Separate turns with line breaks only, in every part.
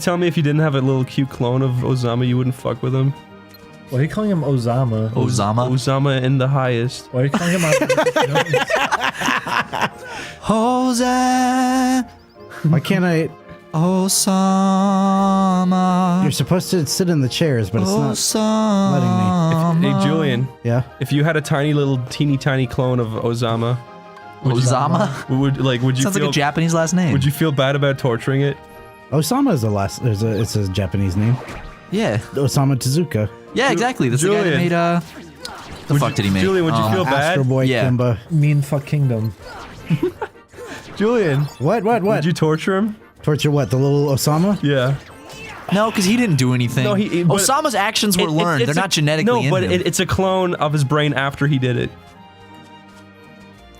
Tell me if you didn't have a little cute clone of Osama, you wouldn't fuck with him.
Why are you calling him Osama?
Osama?
Osama in the highest.
Why are you calling him
Jose.
Why can't I?
Osama.
You're supposed to sit in the chairs, but it's not letting me.
Hey, Julian.
Yeah?
If you had a tiny little teeny tiny clone of Osama,
Osama?
would you
Sounds
feel,
like a Japanese last name.
would you feel bad about torturing it?
Osama is it's a Japanese name.
Yeah.
Osama Tezuka.
Yeah, exactly. That's the guy that made, the fuck did he make?
Julian, would you feel bad?
Astro Boy
Yeah.
Kimba.
mean fuck kingdom?
Julian.
What?
Would you torture him?
Torture what? The little Osama?
Yeah.
No, because he didn't do anything.
No, but
Osama's actions were learned. They're not genetically in him.
It's a clone of his brain after he did it.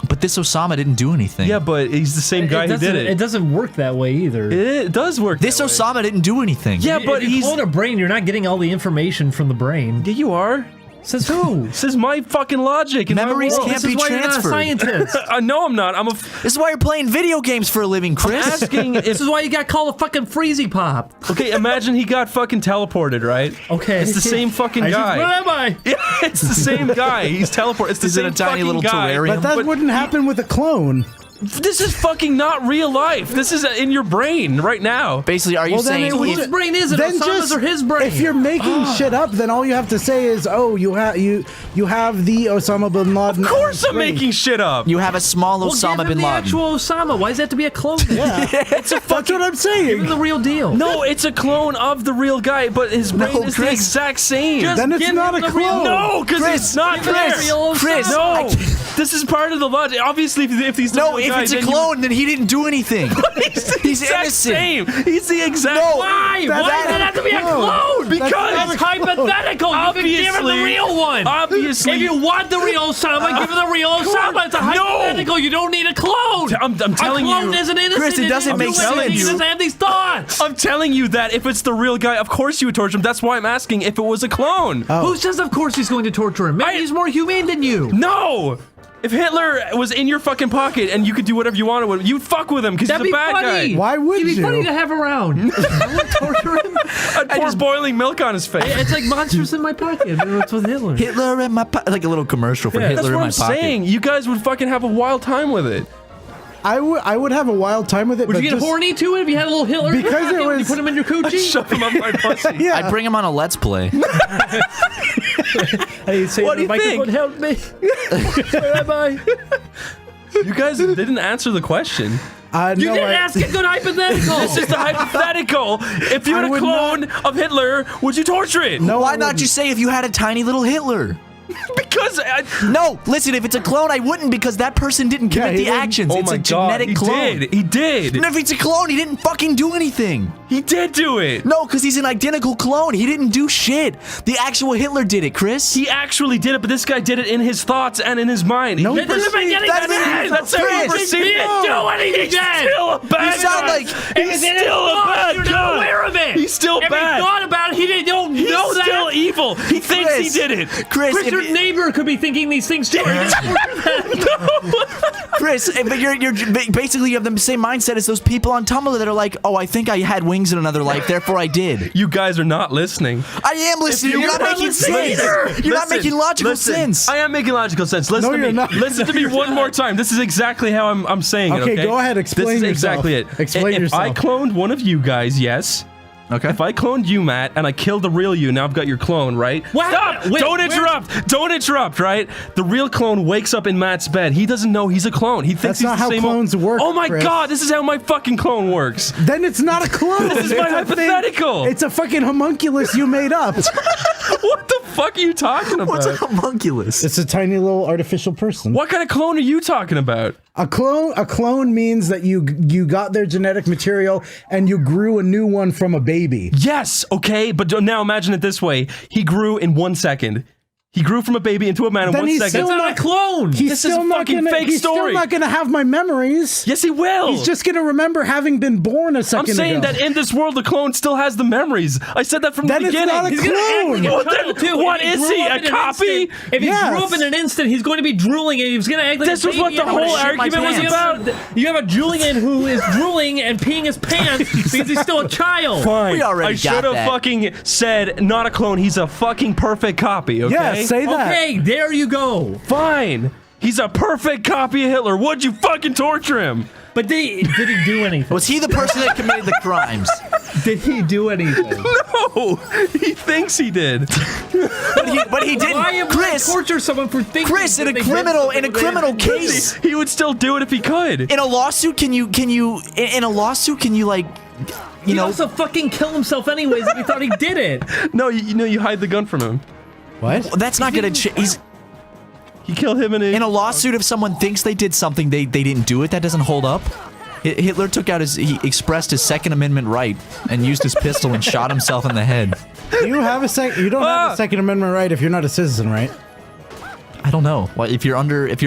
But this Osama didn't do anything.
Yeah, but he's the same guy who did it.
It doesn't work that way either.
It does work.
This
that way.
Osama didn't do anything.
Yeah, but
if you
he's.
clone a brain, you're not getting all the information from the brain.
Yeah, you are.
Says who?
This is my fucking logic. in my
Memories
world.
can't
This is
be
why you're not a
transferred.
scientist.
No, I'm not. I'm a.
This is why you're playing video games for a living, Chris.
Asking
This
if.
is why you got called a fucking freezy pop.
Okay, imagine he got fucking teleported, right?
Okay.
It's the same fucking
Where
guy.
am I?
Yeah, it's the same guy. He's teleported. It's the
He's in
same
a tiny
fucking
little
guy.
terrarium.
But that wouldn't happen with a clone.
This is fucking not real life. This is in your brain right now.
Basically, are you
Well, then
saying
it would-
Whose brain is it?
Then
Osama's or his brain?
If you're making shit up, then all you have to say is, "Oh, you have the Osama bin Laden."
Of course, I'm making shit up.
you have a small
well,
Osama
give him
bin
the
Laden?
actual Osama. Why does it have to be a clone?
Yeah, that's what I'm
Give him
saying.
the real deal.
No, it's a clone of the real guy, but his brain is the
Chris.
exact same.
Just
Then it's
give
not
him
a
the real-
clone.
No, because it's not
give him
there.
the real
Chris,
Osama.
No, this is part of the logic. Obviously, if he's the
No,
real
if
guy,
it's a
then you-
clone, then he didn't do anything.
he's the
He's
exact
innocent.
same. He's the exact.
No.
Why? Why does it have to be a clone?
Because
It's hypothetical. You can give him the
Obviously.
real one.
Obviously.
If you want the real Osama, give him the real Osama. It's a hypothetical. You don't need a clone.
I'm telling
a clone
you.
isn't innocent.
Chris, it doesn't
He
make
doesn't do anything.
sense.
He doesn't have these thoughts.
I'm telling you that if it's the real guy, of course you would torture him. That's why I'm asking if it was a clone.
Who says of course he's going to torture him? Maybe he's more humane than you.
No! If Hitler was in your fucking pocket and you could do whatever you wanted with him, you'd fuck with him because he's
That'd
a
be
bad
funny.
guy.
Why would
It'd be
you?
funny to have around. I would torture him.
I'd pour boiling milk on his face.
It's like monsters in my pocket. It's with Hitler.
Hitler in my pocket. Like a little commercial for
That's
Hitler
what
in my
I'm
pocket.
saying. You guys would fucking have a wild time with it.
I would have a wild time with it.
Would
but
you get
just,
horny to it if you had a little Hitler?
Because
in your
it
pocket?
was-
You put him in your coochie.
Shove him up my pussy.
Yeah.
I'd bring him on a Let's Play.
Hey, say
What do
the
you think?
microphone, help me. Where am I?
You guys didn't answer the question.
You didn't ask a good hypothetical.
This is the hypothetical. If you
I
had a
would
clone of Hitler, would you torture it?
No,
Why
I
not
wouldn't.
just say if you had a tiny little Hitler?
Because
No, listen, if it's a clone, I wouldn't because that person didn't
Yeah,
commit
he
the
didn't-
actions.
oh
It's
my
a
god,
genetic
he
clone.
did. He did.
And if it's a clone, he didn't fucking do anything.
He did do it.
No, because he's an identical clone. He didn't do shit. The actual Hitler did it, Chris.
He actually did it, but this guy did it in his thoughts and in his mind.
No,
He
he
perceived-
doesn't make any
that's
sense.
it. That's how he
Chris,
perceived
He
it.
didn't do anything then.
Still a bad
You sound
guy.
like-
He's still a bad
You're
guy.
not aware of it.
He's still
if
bad.
he thought about it, he didn't don't
He's
know that.
still evil. He thinks he
Chris,
did it.
Chris,
Chris,
if
your
you-
neighbor could be thinking these things too.
Chris, but you're basically you have the same mindset as those people on Tumblr that are like, oh, I think I had wings in another life, therefore I did.
You guys are not listening.
I am listening. You're not making sense. You're not making logical sense.
I am making logical sense. Listen
No,
to
you're
me.
not.
Listen to me one more time. This is exactly how I'm saying it.
Okay,
Okay,
go ahead, explain
This is
yourself.
exactly it.
Explain
if I
yourself.
cloned one of you guys, yes.
Okay.
If I cloned you, Matt, and I killed the real you, now I've got your clone, right?
What?
Stop!
Wait,
Don't
where-
interrupt! Don't interrupt, right? The real clone wakes up in Matt's bed. He doesn't know he's a clone. He thinks
That's
he's
not
the
how
same
clones work,
Oh my
Chris.
god, this is how my fucking clone works.
Then it's not a clone.
This is my
It's a thing-
hypothetical.
It's a fucking homunculus you made up.
What the fuck are you talking about?
What's a homunculus?
It's a tiny little artificial person.
What kind of clone are you talking about?
A clone means that you got their genetic material and you grew a new one from a baby.
Yes, okay, but now imagine it this way. He grew in 1 second. He grew from a baby into a man in
Then
1
he's
second.
That's
still
not a clone.
He's
This is
still
a
not
fucking
gonna,
fake
he's
story.
still not going to have my memories.
Yes, he will.
He's just going to remember having been born a
I'm
second
saying
ago.
that in this world, the clone still has the memories. I said that from
Then
the
it's
beginning.
not a
He's gonna act like a
Well,
child,
then
too.
what
If
is
grew
he,
up
a
in an
copy?
instant- If he
Yes.
grew up in an instant, he's going to be drooling and he's going to act like
This
a
was
baby.
what the
and
whole
I'm gonna shit my
argument was
pants.
about.
You have a Julian who is drooling and peeing his pants because he's still a child.
Fine.
We already
I
got
should have
that.
fucking said not a clone. He's a fucking perfect copy. Okay.
Yeah, say that.
Okay, there you go.
Fine. He's a perfect copy of Hitler. Would you fucking torture him?
But did he do anything?
Was he the person that committed the crimes?
Did he do anything?
No. He thinks he did.
But he didn't.
Why am I
Chris,
torture someone for thinking?
Chris, in
that
a
they did
criminal
something?
case,
He would still do it if he could.
in a lawsuit, can you like,
He
you know?
also fucking kill himself anyways if he thought he did it.
No, you hide the gun from him.
What?
That's not gonna. He's
He killed him
in a lawsuit. If someone thinks they did something, they didn't do it. That doesn't hold up. Hitler took out he expressed his Second Amendment right and used his pistol and shot himself in the head.
Do you have you don't have a Second Amendment right if you're not a citizen, right?
I don't know. Well, if you're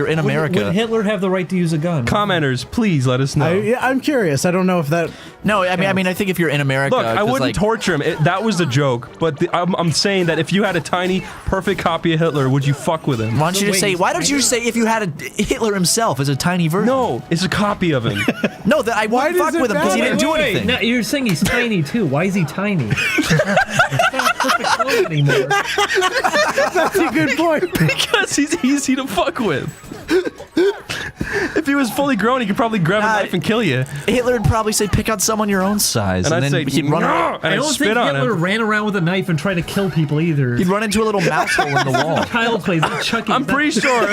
in America.
Would Hitler have the right to use a gun?
Commenters, please let us know.
I'm curious. I don't know if that.
No, I mean, I think if you're in America,
Look, I
'cause,
wouldn't
like,
torture him. That was a joke. But I'm saying that if you had a tiny, perfect copy of Hitler, would you fuck with him?
Why don't you just say?
Wait,
Why don't you say if you had a Hitler himself as a tiny version?
No, it's a copy of him.
No, that I
Why
wouldn't
does
fuck
it
with him because he
matter?
didn't do anything.
No, you're saying he's tiny too. Why is he tiny? He's not a perfect clone anymore.
That's a good point.
Because he's easy to fuck with. If he was fully grown, he could probably grab a knife and kill you.
Hitler would probably say, "Pick out someone your own size,"
And I'd
then
say,
he'd run.
"No!" and
I
I'd
don't
spit
think
on
Hitler
him.
ran around with a knife and tried to kill people either.
He'd run into a little mouse hole in the wall.
Child's play. Not Chucky.
I'm pretty sure.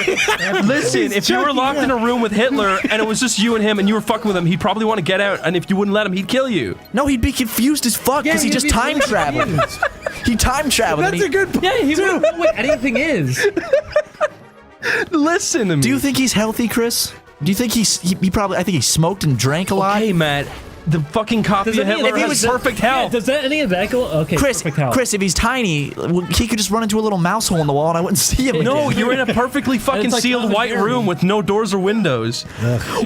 Listen, if you were locked in a room with Hitler and it was just you and him and you were fucking with him, he'd probably want to get out. And if you wouldn't let him, he'd kill you.
No, he'd be confused as fuck because he just time traveled. He time traveled.
That's a good point.
Yeah, he wouldn't know what anything is.
Listen to me.
Do you think he's healthy, Chris? Do you think he probably? I think he smoked and drank a lot.
Hey, Matt. The fucking copy
Does
of
any of
Hitler
that-
has perfect health.
Does that any of that go? Okay,
Chris,
perfect health.
Chris, if he's tiny, he could just run into a little mouse hole in the wall and I wouldn't see him.
No,
again.
you're in a perfectly fucking
it's like
sealed
Tom and
white
Jerry.
room with no doors or windows.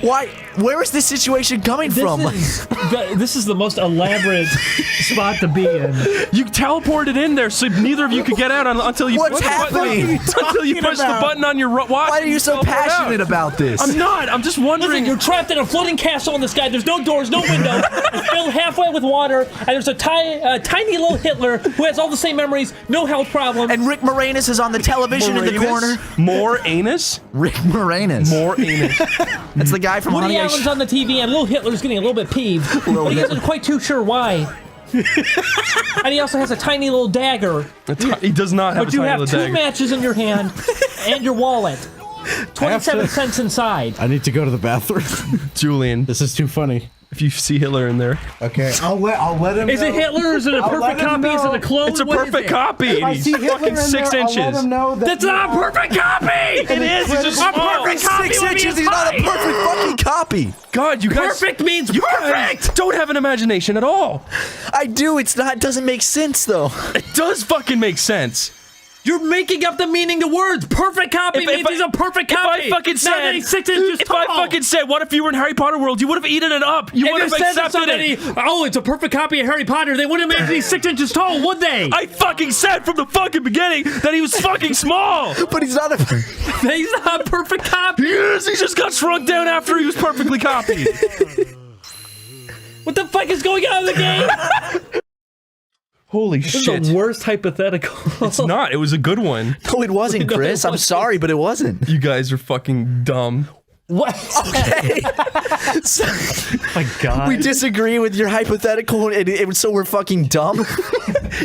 Why? Where is this situation coming from?
This is the most elaborate spot to be in.
You teleported in there so neither of you could get out until you
What's
push the button.
happening?
Until you push the
about?
button on your watch.
Why are you so passionate about this?
I'm not. I'm just wondering.
Listen, you're trapped in a floating castle in the sky. There's no doors, no windows. It's filled halfway with water, and there's a tiny little Hitler who has all the same memories, no health problems.
And Rick Moranis is on the television in the corner.
More anus?
Rick Moranis.
More anus.
That's the guy from
Woody
Honey, I
Allen's on the TV, and little Hitler's getting a little bit peeved, but he isn't quite too sure why. And he also has a tiny little dagger.
He does not have
But
a
you
tiny
have
little
two
dagger.
matches in your hand and your wallet. 27 cents inside.
I need to go to the bathroom.
Julian,
This is too funny.
if you see Hitler in there,
Okay, I'll let him.
Is it Hitler or is it a
I'll
perfect
let him
copy? Is it
know.
a clone?
it's a
What is
perfect
it?
copy.
If I
And
see
he's
Hitler
fucking
in
6
there,
inches.
I'll let him know that
That's not a perfect copy!
It is. It's just
A
small.
perfect copy
6
would be
inches. He's not a
fine.
perfect fucking copy.
God, you guys.
Perfect means
You
perfect!
guys don't have an imagination at all.
I do. It's not. It doesn't make sense though.
It does fucking make sense.
You're making up the meaning to words. Perfect copy means he's a perfect copy.
If I fucking
Not
said,
that he's 6 inches
if
tall.
I fucking said, what if you were in Harry Potter world? You would have eaten it up. You would
If
have
you said to
accepted
somebody,
it.
oh, it's a perfect copy of Harry Potter, they wouldn't imagine he's 6 inches tall, would they?
I fucking said from the fucking beginning that he was fucking small.
But he's not a.
He's not a perfect copy.
Yes, he just got shrunk down after he was perfectly copied.
What the fuck is going on in the game?
Holy
This
shit.
is the worst hypothetical.
It's not. It was a good one.
No, it wasn't,
No, it
Chris. I'm
wasn't.
sorry, but it wasn't.
You guys are fucking dumb.
What?
Okay.
My God.
We disagree with your hypothetical, and so we're fucking dumb.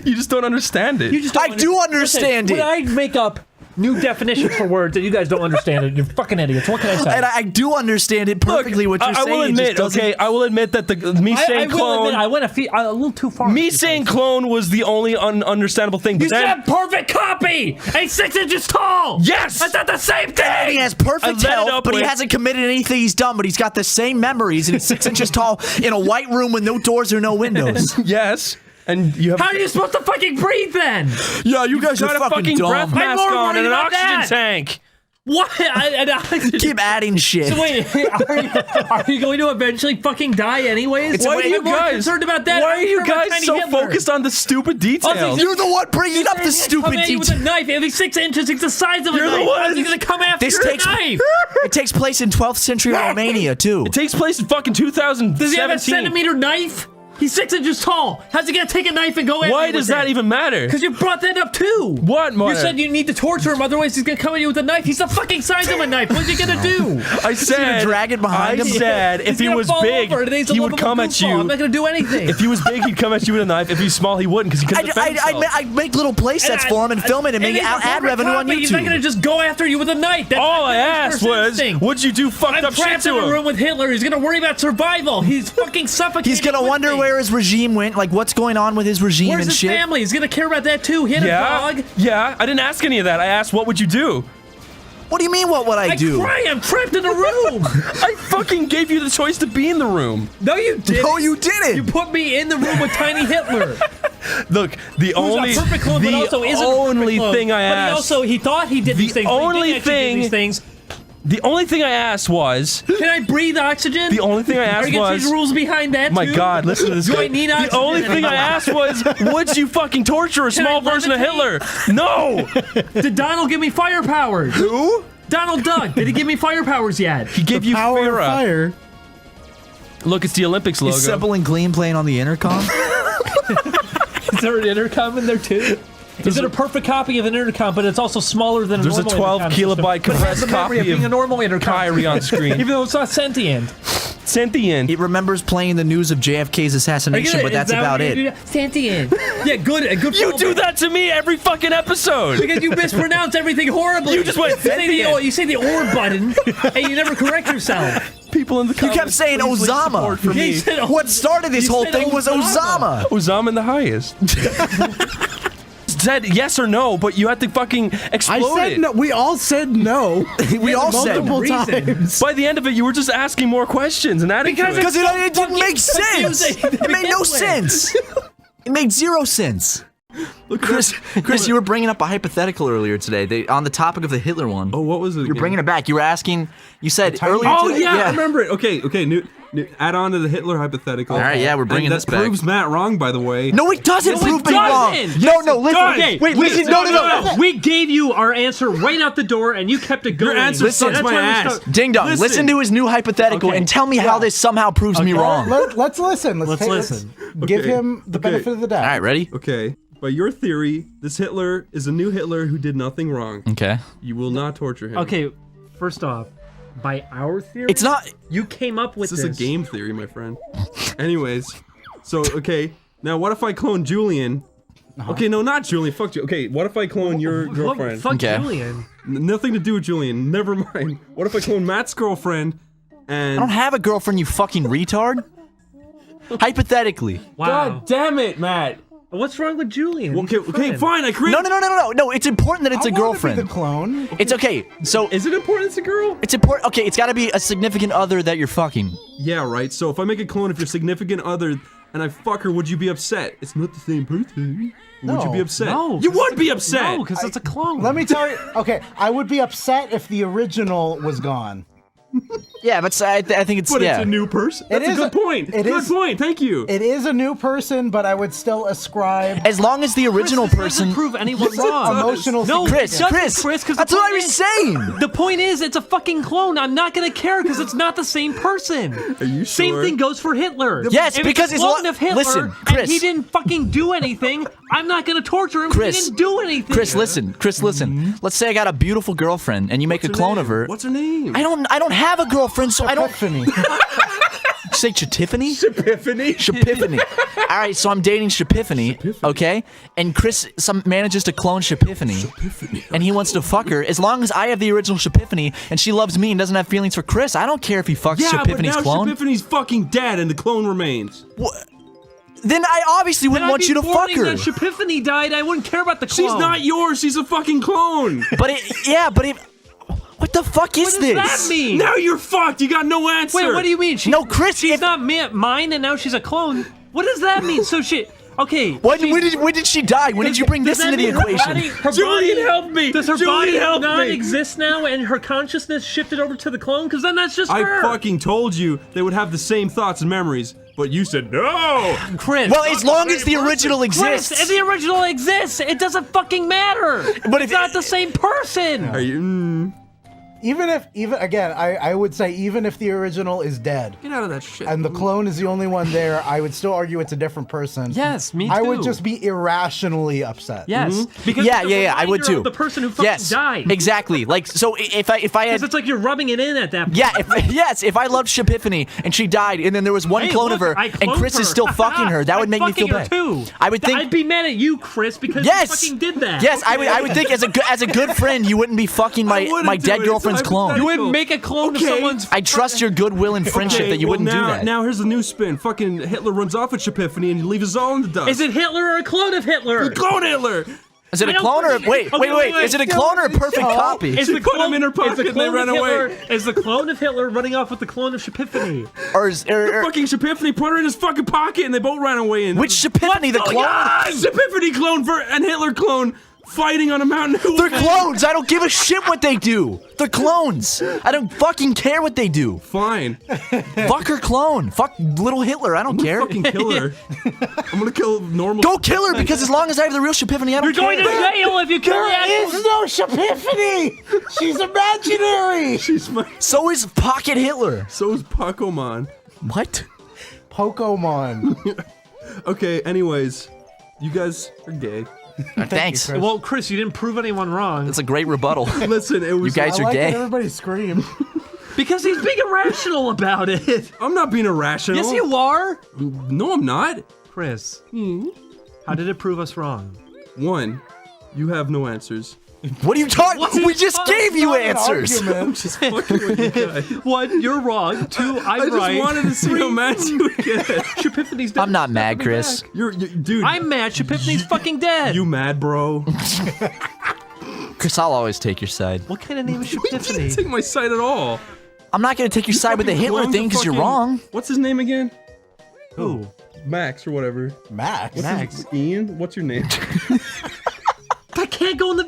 You just don't understand it.
You just don't
I do understand
Listen,
it.
When I make up new definitions for words and you guys don't understand it, you're fucking idiots. What can I say?
And I do understand it perfectly. what you're
I
saying.
will
It
admit,
just doesn't-
okay, I will admit that me saying
will
clone,
admit, I went a little too far.
me saying clone was the only understandable thing. But
You
then,
said perfect copy! And 6 inches tall!
Yes!
That's not the same thing!
And he has
I
perfect
let it
health,
up
but he
with-
hasn't committed anything he's done. But he's got the same memories, and he's 6 inches tall in a white room with no doors or no windows.
yes, And you have
How are you supposed to fucking breathe then?
Yeah, you guys
got
are
a fucking
dumb.
breath mask
more
on and
worried
an
about
oxygen
that.
tank.
What?
Keep adding shit.
So wait, are you going to eventually fucking die anyways?
Why are you
I'm more
guys
concerned about that?
Why are
I'm
you
concerned about
guys
Tiny
so
Hitler.
focused on the stupid details?
You're the one bringing up the stupid
Come at you with a
details.
knife. If he's 6 inches, it's the size of a
You're the
knife.
one-
How's he gonna come after
This
your
takes
knife?
it takes place in 12th century Romania too.
It takes place in fucking 2017.
Does he have a centimeter knife? He's 6 inches tall. How's he gonna take a knife and go at
Why
me
does
with
that
it?
even matter?
Because you brought that up too.
What,
You
Marta?
said you need to torture him, otherwise he's gonna come at you with a knife. He's the fucking size of a knife. What's he gonna do?
I said,
drag it behind him?
I said if
He's
he
gonna
was
fall
big,
over. Today's a
he would
lovable
come at
goofball. I'm
you.
not gonna do anything.
If he was big, he'd come at you with a knife. If he's small, he wouldn't because he couldn't defend himself.
I'd make little play sets for him and film it and make
he's a
ad
former
revenue
cop,
on
but He's not gonna
YouTube.
just go after you with a knife. That's
All
not
I
his
asked
first
was,
instinct.
would you do fucked
I'm
up shit
trapped in
to
a room
him?
with Hitler. He's gonna worry about survival. He's fucking suffocating.
He's gonna
with
wonder
me.
where his regime went, like what's going on with his regime
Where's
and
his
shit.
family? He's gonna care about that too. He had a dog.
Yeah. I didn't ask any of that. I asked, what would you do?
What do you mean? What would I do?
cry. I'm trapped in a room.
I fucking gave you the choice to be in the room.
No, you didn't.
No, you didn't.
You put me in the room with Tiny Hitler.
Look, the
Who's
only,
a perfect clone,
the
but also isn't a
only
perfect clone.
thing I asked,
But he thought he did these things. But he
only
didn't actually do
thing-
these things.
the only thing I asked was,
Can I breathe oxygen?
the only thing I
Are
asked
you gonna
was,
change the rules behind that?
my
too?
God, listen to this
Do
guy.
I need
The
oxygen
only thing I
anymore?
asked was, would you fucking torture a small
I
version of Hitler? No!
Did Donald give me fire powers?
Who?
Donald Duck. Did he give me fire powers yet?
He gave you
Power of
Fira.
fire.
Look, it's the Olympics logo.
Is Simple and Clean playing on the intercom?
Is there an intercom in there too? Is it a perfect copy of an intercom, but it's also smaller than a
There's a
normal
12
intercom system,
kilobyte
but it has
compressed
the memory
copy
of being
of
a normal intercom
Kyrie on
system,
screen.
even though it's not sentient.
Sentient.
It remembers playing the news of JFK's assassination, but that's about it.
Sentient. Yeah, good. A good.
You do
fallback.
that to me every fucking episode.
Because you mispronounce everything horribly.
You just went
you say the or button, and you never correct yourself.
People in the
You
comments,
kept saying
please leave
Osama.
support for
He
me.
said
What started this
You
whole
said
thing was
Osama.
Osama.
Osama in the highest. Said yes or no, but you had to fucking explode
I said
it.
no. We all said no.
We all said
multiple
reason.
times.
By the end of it, you were just asking more questions and adding
Because
to it.
Because it didn't make sense.
confusing to
It made
begin
no
with.
sense. It made zero sense. Chris, you were bringing up a hypothetical earlier today. On the topic of the Hitler one.
Oh, what was it?
You're bringing it back. You were asking. You said earlier.
Oh
today,
yeah, I remember it. Okay, new, add on to the Hitler hypothetical.
All right, yeah, we're bringing
and
this
that
back.
proves Matt wrong, by the way.
No, it doesn't
No,
prove
it
me wrong.
doesn't.
No, listen.
does.
Wait, listen. No.
We gave you our answer right out the door, and you kept it going.
Your answer
Listen,
sucks my
why we
ass.
start-
Ding dong. Listen to his new hypothetical
Okay.
and tell me how this somehow proves me wrong.
Let's listen.
Let's listen.
Give
Okay.
him the benefit of the doubt.
All right, ready?
Okay, by your theory, this Hitler is a new Hitler who did nothing wrong.
Okay.
You will not torture him.
Okay, first off, by our theory,
It's not.
you came up with
This is a game theory, my friend. Anyways, so okay, now what if I clone Julian? Okay, no, not Julian. Fuck you. Okay, what if I clone your girlfriend?
Fuck
Okay.
Julian.
Nothing to do with Julian. Never mind. What if I clone Matt's girlfriend?
I don't
And
have a girlfriend, you fucking retard. Hypothetically.
Wow.
God damn it, Matt.
What's wrong with Julian?
Okay, fine. I create.
No. It's important that it's
I
a
wanna be
girlfriend.
the clone.
It's okay. So
Is it important it's a girl?
it's important. Okay, it's got to be a significant other that you're fucking.
Yeah, right. So if I make a clone of your significant other and I fuck her, would you be upset? It's not the same person. Would you
No.
be upset?
No,
You would be upset.
No, because it's a clone.
Let me tell you. Okay, I would be upset if the original was gone.
Yeah, but I think it's
But
yeah.
it's a new person. That's a
is
good point.
it
Good
is-
point. Thank you.
It is a new person, but I would still ascribe
As long as the original
This
person.
doesn't prove anyone wrong.
emotional.
No,
Chris,
it doesn't,
Chris,
because
that's what I was saying.
The point is, it's a fucking clone. I'm not gonna care because it's not the same person.
Are you
Same
sure?
thing goes for Hitler.
Yes,
if
because
it's
it's
a clone
lo-
of Hitler
listen,
and
Chris.
he didn't fucking do anything. I'm not gonna torture him. 'cause
Chris,
he didn't do anything.
Chris, listen. Let's say I got a beautiful girlfriend and you make a clone of her.
What's her name?
I don't have a girlfriend, so I don't.
Epiphany.
Say Shapiffany?
Epiphany.
Shapiffany. All right, so I'm dating Shapiffany, okay? And Chris manages to clone Shapiffany, and he wants to fuck her. As long as I have the original Shapiffany and she loves me and doesn't have feelings for Chris, I don't care if he fucks
Yeah, but
Shapiffany's
now
clone.
Shapiffany's fucking dead and the clone remains.
Then I obviously wouldn't want you to fuck her.
That Shapiffany died. I wouldn't care about the clone.
She's not yours. She's a fucking clone.
But what the fuck is
What does
this?
that mean?
Now you're fucked. You got no answer.
Wait, what do you mean?
No, Chris,
She's
if-
not mine, and now she's a clone. What does that mean? So Okay.
When did she die? When did you bring this into the equation?
Julian, help me!
Does her
Julian,
body
help
not
me!
exist now and her consciousness shifted over to the clone? Because then that's just her.
I fucking told you they would have the same thoughts and memories, but you said no!
Chris.
Well, as long as the original
Chris,
exists.
if the original exists, it doesn't fucking matter.
But
it's
if-
not the same person.
Are you...
Even again, I would say even if the original is dead
Get out of that shit.
and the clone is the only one there, I would still argue it's a different person.
Yes, me
I would
too.
just be irrationally upset.
Yes. Because
Yeah,
it's a
I would
reminder
too.
of the person who fucking
Yes,
died.
exactly. Like, so if I
Because
had,
it's like you're rubbing it in at that point.
yeah, if I loved Shapiffany and she died, and then there was one
Hey,
clone
look,
of her,
I
and
cloned
Chris
her.
is still fucking her, that would
I'm
make me feel
fucking her
bad.
Too.
I would think.
I'd be mad at you, Chris, because
Yes,
you fucking did that.
Yes, I would think as a good friend, you wouldn't be fucking my
wouldn't do
dead
it.
girlfriend's
It's
clone.
You wouldn't make a clone of
Okay.
someone's.
I trust your goodwill and friendship
Okay,
that you
well,
wouldn't
now,
do that.
Now here's a new spin. Fucking Hitler runs off with Shapiffany and leaves us all in the dust.
Is it Hitler or a clone of Hitler?
Clone Hitler!
Is it
I
a
don't
clone or
think-
wait?
Okay, wait,
Is it a clone or a perfect copy?
Is
She
the
put
clone
him in her
is the
pocket and they
clone
ran
of Hitler-
away.
Is the clone of Hitler running off with the clone of Shapiffany?
Or is
Fucking Shapiffany put her in his fucking pocket and they both ran away. And
which Shapiffany, the clone?
Shapiffany clone and Hitler clone fighting on a mountain.
They're clones. I don't give a shit what they do. They're clones. I don't fucking care what they do.
Fine.
Fuck her clone. Fuck little Hitler. I don't care.
Fucking kill her. I'm gonna kill normal.
Go kill her because as long as I have the real Shapiffany, I don't
You're going to
care.
jail if you kill the
There
actual.
is no Shapiffany! She's imaginary!
She's my.
So is Pocket Hitler.
So is Pokemon.
What?
Pokemon.
Okay. Anyways, you guys are gay.
Thanks.
Chris.
Well, Chris, you didn't prove anyone wrong.
That's a great rebuttal.
Listen, it was.
You guys
I
are
like that
gay.
everybody screamed.
Because he's being irrational about it.
I'm not being irrational.
Yes, you are.
No, I'm not.
Chris, how did it prove us wrong?
One, you have no answers.
What are you talking? We just gave you answers.
Argument.
Just fucking with you guys.
One, you're wrong. Two,
I
I'm
just
right.
wanted to see how mad you would get.
Shapiffany's dead.
I'm not
Stop
mad,
me
Chris.
back.
You're dude.
I'm mad. Shapiffany's fucking dead.
You mad, bro?
Chris, I'll always take your side.
What kind of name is
You didn't
Shapiffany?
take my side at all.
I'm not gonna take your side with the
Fucking
Hitler
clone
thing
the
because you're
fucking-
wrong.
What's his name again?
Who?
Max or whatever.
Max.
Max.
Ian? What's your name?
That can't go in the